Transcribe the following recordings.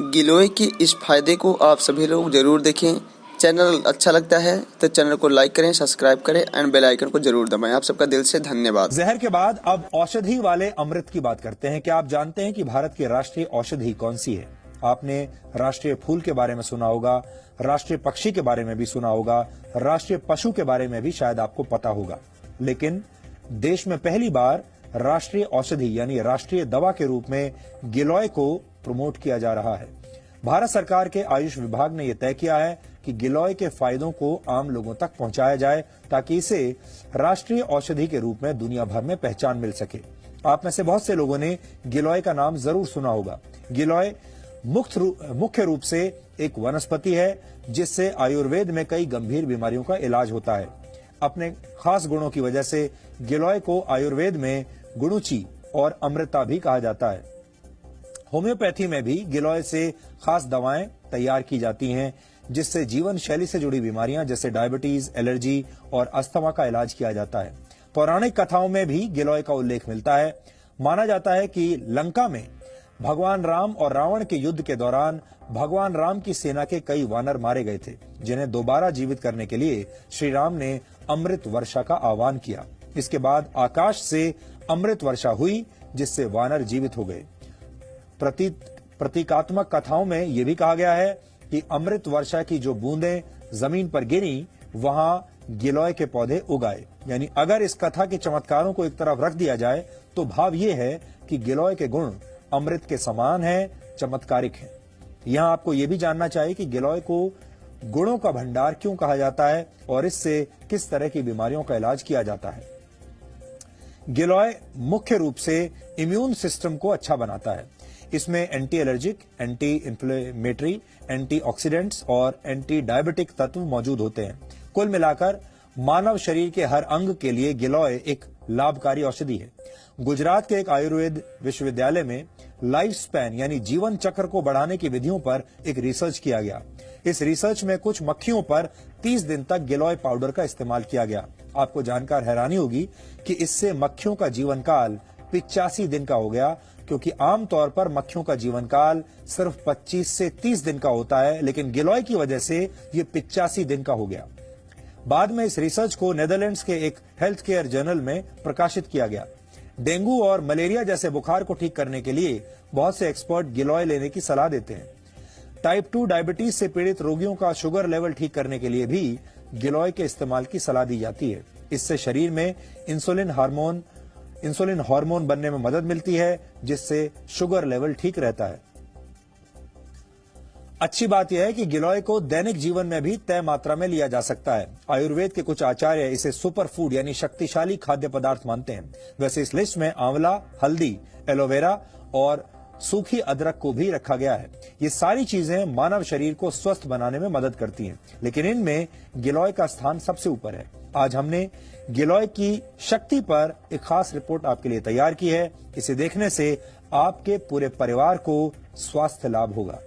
गिलोय के इस फायदे को आप सभी लोग जरूर देखें। चैनल अच्छा लगता है तो चैनल को लाइक करें, सब्सक्राइब करें एंड बेल आइकन को जरूर दबाएं। आप सबका दिल से धन्यवाद। जहर के बाद अब औषधि वाले अमृत की बात करते हैं। क्या आप जानते हैं कि भारत की राष्ट्रीय औषधि कौन सी है? आपने राष्ट्रीय फूल के बारे में सुना होगा, राष्ट्रीय पक्षी के बारे में भी सुना होगा, राष्ट्रीय पशु के बारे में भी शायद आपको पता होगा। लेकिन देश में पहली बार राष्ट्रीय औषधि यानी राष्ट्रीय दवा के रूप में गिलोय को प्रमोट किया जा रहा है। भारत सरकार के आयुष विभाग ने यह तय किया है कि गिलोय के फायदों को आम लोगों तक पहुंचाया जाए ताकि इसे राष्ट्रीय औषधि के रूप में दुनिया भर में पहचान मिल सके। आप में से बहुत से लोगों ने गिलोय का नाम जरूर सुना होगा। गिलोय मुख्य रूप से एक वनस्पति है जिससे आयुर्वेद में कई गंभीर बीमारियों का इलाज होता है। अपने खास गुणों की वजह से गिलोय को आयुर्वेद में गुणुची और अमृता भी कहा जाता है। होम्योपैथी में भी गिलोय से खास दवाएं तैयार की जाती हैं जिससे जीवन शैली से जुड़ी बीमारियां जैसे डायबिटीज, एलर्जी और अस्थमा का इलाज किया जाता है। पौराणिक कथाओं में भी गिलोय का उल्लेख मिलता है। माना जाता है कि लंका में भगवान राम और रावण के युद्ध के दौरान भगवान राम की सेना के कई वानर मारे गए थे, जिन्हें दोबारा जीवित करने के लिए श्री राम ने अमृत वर्षा का आह्वान किया। इसके बाद आकाश से अमृत वर्षा हुई जिससे वानर जीवित हो गए। प्रतीकात्मक कथाओं में यह भी कहा गया है कि अमृत वर्षा की जो बूंदें जमीन पर गिरी वहां गिलोय के पौधे उगाए। यानी अगर इस कथा के चमत्कारों को एक तरफ रख दिया जाए तो भाव ये है कि गिलोय के गुण अमृत के समान है, चमत्कारिक है। यहां आपको यह भी जानना चाहिए कि गिलोय को गुणों का भंडार क्यों कहा जाता है और इससे किस तरह की बीमारियों का इलाज किया जाता है। गिलोय मुख्य रूप से इम्यून सिस्टम को अच्छा बनाता है। इसमें anti allergic, anti inflammatory, antioxidants और एंटी डायबिटिक तत्व मौजूद होते हैं। कुल मिलाकर मानव शरीर के हर अंग के लिए गिलोय एक लाभकारी औषधि है। गुजरात के एक आयुर्वेद विश्वविद्यालय में लाइफ स्पैन यानी जीवन चक्र को बढ़ाने की विधियों पर एक रिसर्च किया गया। इस रिसर्च में कुछ मक्खियों पर 30 दिन तक गिलोय पाउडर का इस्तेमाल किया गया। आपको जानकर हैरानी होगी कि इससे मक्खियों का जीवन काल 85 दिन का हो गया, क्योंकि आमतौर पर मक्खियों का जीवन काल सिर्फ 25 से 30 दिन का होता है, लेकिन गिलोय की वजह से ये 85 दिन का हो गया। बाद में इस रिसर्च को नेदरलैंड्स के एक हेल्थ केयर जर्नल में प्रकाशित किया गया। डेंगू और मलेरिया जैसे बुखार को ठीक करने के लिए बहुत से एक्सपर्ट गिलोय लेने की सलाह देते हैं। टाइप 2 डायबिटीज से पीड़ित रोगियों का शुगर लेवल ठीक करने के लिए भी गिलोय के इस्तेमाल की सलाह दी जाती है। इससे शरीर में इंसुलिन हार्मोन बनने में मदद मिलती है, जिससे शुगर लेवल ठीक रहता है। अच्छी बात यह है कि गिलोय को दैनिक जीवन में भी तय मात्रा में लिया जा सकता है। आयुर्वेद के कुछ आचार्य इसे सुपर फूड यानी शक्तिशाली खाद्य पदार्थ मानते हैं। वैसे इस लिस्ट में आंवला, हल्दी, एलोवेरा और सूखी अदरक को भी रखा गया है। ये सारी चीजें मानव शरीर को स्वस्थ बनाने में मदद करती हैं, लेकिन इनमें गिलोय का स्थान सबसे ऊपर है। आज हमने गिलोय की शक्ति पर एक खास रिपोर्ट आपके लिए तैयार की है। इसे देखने से आपके पूरे परिवार को स्वास्थ्य लाभ होगा।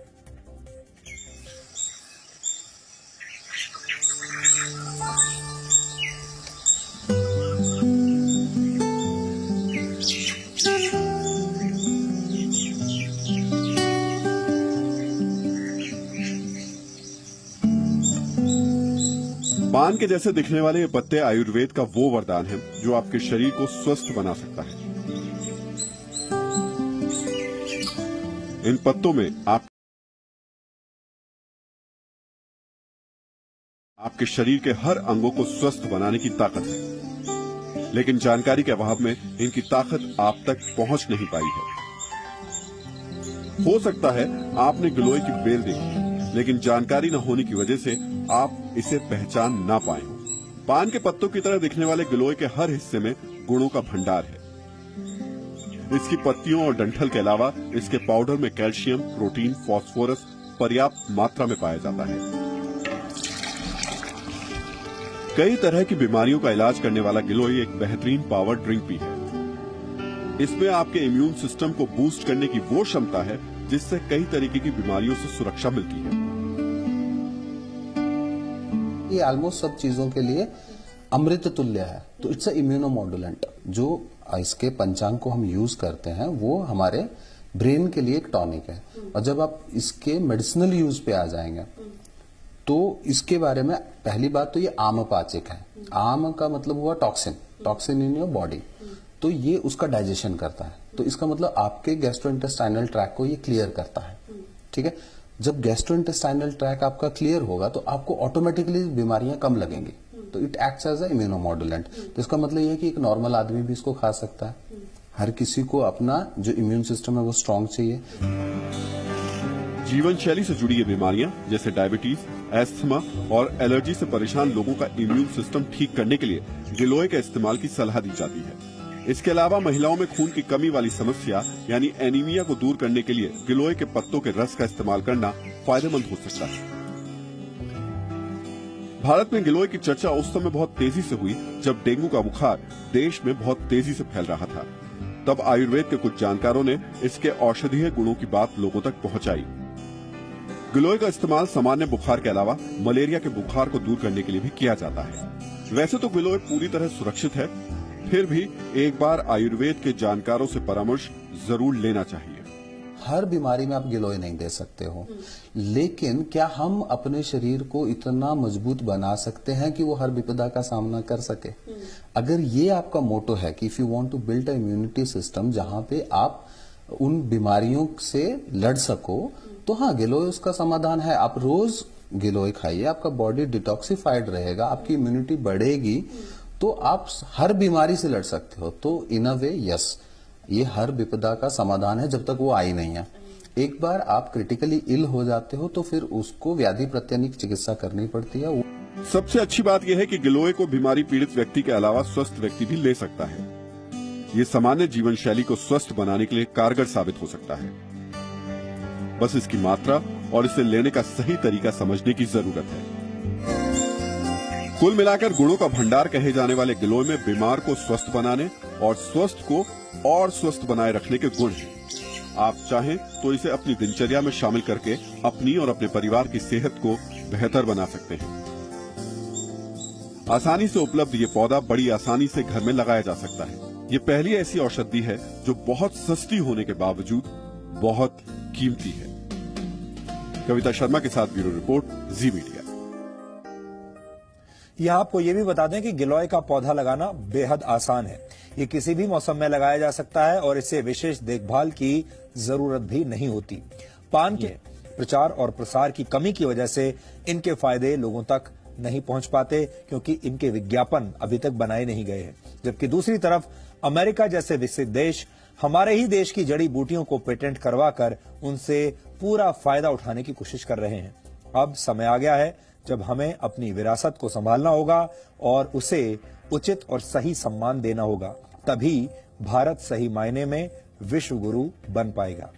पान के जैसे दिखने वाले ये पत्ते आयुर्वेद का वो वरदान है जो आपके शरीर को स्वस्थ बना सकता है। इन पत्तों में आपके शरीर के हर अंगों को स्वस्थ बनाने की ताकत है, लेकिन जानकारी के अभाव में इनकी ताकत आप तक पहुंच नहीं पाई है। हो सकता है आपने गिलोय की बेल देखी, लेकिन जानकारी न होने की वजह से आप इसे पहचान ना पाए हो। पान के पत्तों की तरह दिखने वाले गिलोय के हर हिस्से में गुणों का भंडार है। इसकी पत्तियों और डंठल के अलावा इसके पाउडर में कैल्शियम, प्रोटीन, फास्फोरस पर्याप्त मात्रा में पाया जाता है। कई तरह की बीमारियों का इलाज करने वाला गिलोय एक बेहतरीन पावर ड्रिंक भी है। इसमें आपके इम्यून सिस्टम को बूस्ट करने की वो क्षमता है जिससे कई तरीके की बीमारियों से सुरक्षा मिलती है। ये ऑलमोस्ट सब चीजों के लिए अमृत तुल्य है। तो इट्स अ इम्यूनोमॉड्यूलेंट। जो इसके पंचांग को हम यूज करते हैं वो हमारे ब्रेन के लिए एक टॉनिक है। और जब आप इसके मेडिसिनल यूज पे आ जाएंगे तो इसके बारे में पहली बात तो ये आमपाचक है। आम का मतलब हुआ toxin, toxin in your body, तो ये उसका डाइजेशन करता है। तो इसका मतलब आपके गैस्ट्रोइंटेस्टाइनल ट्रैक को ये क्लियर करता है। ठीक है, जब गैस्ट्रोइंटेस्टाइनल ट्रैक आपका क्लियर होगा तो आपको ऑटोमेटिकली बीमारियां कम लगेंगी। तो इट एक्ट्स एज अ इम्यूनोमॉड्यूलेंट। तो इसका मतलब ये है कि एक नॉर्मल आदमी भी इसको खा सकता है। हर किसी को अपना जो इम्यून सिस्टम है वो स्ट्रांग चाहिए। जीवन शैली से जुड़ी ये बीमारियां जैसे डायबिटीज, एस्थमा और एलर्जी से परेशान लोगों का इम्यून सिस्टम ठीक करने के लिए गिलोय के इस्तेमाल की सलाह दी जाती है। इसके अलावा महिलाओं में खून की कमी वाली समस्या यानी एनीमिया को दूर करने के लिए गिलोय के पत्तों के रस का इस्तेमाल करना फायदेमंद हो सकता है। भारत में गिलोय की चर्चा उस समय बहुत तेजी से हुई जब डेंगू का बुखार देश में बहुत तेजी से फैल रहा था। तब आयुर्वेद के कुछ जानकारों ने इसके औषधीय गुणों की बात लोगों तक पहुंचाई। गिलोय का इस्तेमाल सामान्य बुखार के अलावा मलेरिया के बुखार को दूर करने के लिए भी किया जाता है। वैसे तो गिलोय पूरी तरह सुरक्षित है, फिर भी एक बार आयुर्वेद के जानकारों से परामर्श जरूर लेना चाहिए। हर बीमारी में आप गिलोय नहीं दे सकते हो, लेकिन क्या हम अपने शरीर को इतना मजबूत बना सकते हैं कि वो हर विपदा का सामना कर सके? अगर ये आपका मोटो है कि if you want to build a immunity system जहां पे आप उन बीमारियों से लड़ सको, तो हाँ, गिलोय उसका समाधान है। आप रोज गिलोय खाइए, आपका बॉडी डिटॉक्सिफाइड रहेगा, आपकी इम्यूनिटी बढ़ेगी, तो आप हर बीमारी से लड़ सकते हो। तो इन अ वे यस, ये हर विपदा का समाधान है जब तक वो आई नहीं है। एक बार आप क्रिटिकली इल हो जाते हो तो फिर उसको व्याधि प्रत्यानिक चिकित्सा करनी पड़ती है। सबसे अच्छी बात यह है कि गिलोय को बीमारी पीड़ित व्यक्ति के अलावा स्वस्थ व्यक्ति भी ले सकता है। ये सामान्य जीवन शैली को स्वस्थ बनाने के लिए कारगर साबित हो सकता है। बस इसकी मात्रा और इसे लेने का सही तरीका समझने की जरूरत है। कुल मिलाकर गुणों का भंडार कहे जाने वाले गिलोय में बीमार को स्वस्थ बनाने और स्वस्थ को और स्वस्थ बनाए रखने के गुण हैं। आप चाहें तो इसे अपनी दिनचर्या में शामिल करके अपनी और अपने परिवार की सेहत को बेहतर बना सकते हैं। आसानी से उपलब्ध ये पौधा बड़ी आसानी से घर में लगाया जा सकता है। ये पहली ऐसी औषधि है जो बहुत सस्ती होने के बावजूद बहुत कीमती है। कविता शर्मा के साथ ब्यूरो रिपोर्ट, जी मीडिया। यह आपको ये भी बता दें कि गिलोय का पौधा लगाना बेहद आसान है। ये किसी भी मौसम में लगाया जा सकता है और इससे विशेष देखभाल की जरूरत भी नहीं होती। पान के प्रचार और प्रसार की कमी की वजह से इनके फायदे लोगों तक नहीं पहुंच पाते, क्योंकि इनके विज्ञापन अभी तक बनाए नहीं गए हैं। जबकि दूसरी तरफ अमेरिका जैसे विकसित देश हमारे ही देश की जड़ी बूटियों को पेटेंट करवाकर उनसे पूरा फायदा उठाने की कोशिश कर रहे हैं। अब समय आ गया है जब हमें अपनी विरासत को संभालना होगा और उसे उचित और सही सम्मान देना होगा। तभी भारत सही मायने में विश्व गुरु बन पाएगा।